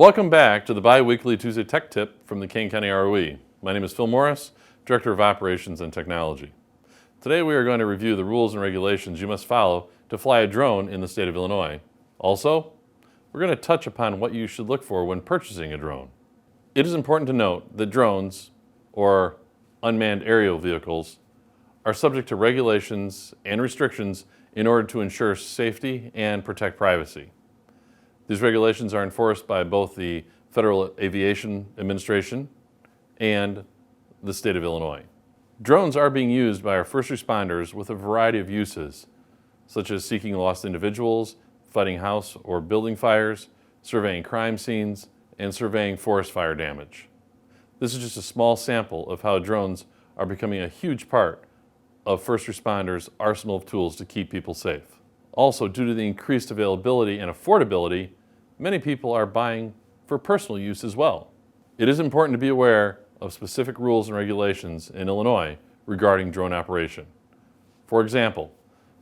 Welcome back to the bi-weekly Tuesday Tech Tip from the Kane County ROE. My name is Phil Morris, Director of Operations and Technology. Today we are going to review the rules and regulations you must follow to fly a drone in the state of Illinois. Also, we're going to touch upon what you should look for when purchasing a drone. It is important to note that drones, or unmanned aerial vehicles, are subject to regulations and restrictions in order to ensure safety and protect privacy. These regulations are enforced by both the Federal Aviation Administration and the state of Illinois. Drones are being used by our first responders with a variety of uses, such as seeking lost individuals, fighting house or building fires, surveying crime scenes, and surveying forest fire damage. This is just a small sample of how drones are becoming a huge part of first responders' arsenal of tools to keep people safe. Also, due to the increased availability and affordability, many people are buying for personal use as well. It is important to be aware of specific rules and regulations in Illinois regarding drone operation. For example,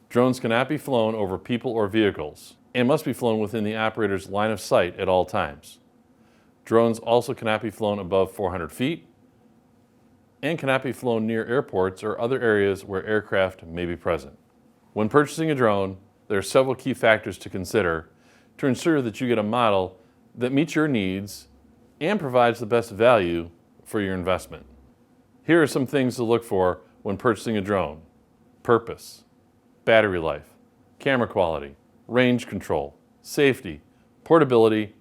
drones cannot be flown over people or vehicles and must be flown within the operator's line of sight at all times. Drones also cannot be flown above 400 feet and cannot be flown near airports or other areas where aircraft may be present. When purchasing a drone, there are several key factors to consider to ensure that you get a model that meets your needs and provides the best value for your investment. Here are some things to look for when purchasing a drone: purpose, battery life, camera quality, range control, safety, portability,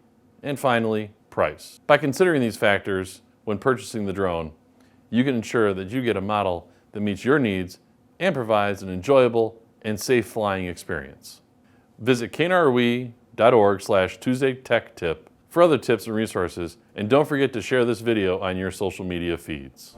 and finally, price. By considering these factors when purchasing the drone, you can ensure that you get a model that meets your needs and provides an enjoyable and safe flying experience. Visit kaneroe.org/TuesdayTechTip for other tips and resources, and don't forget to share this video on your social media feeds.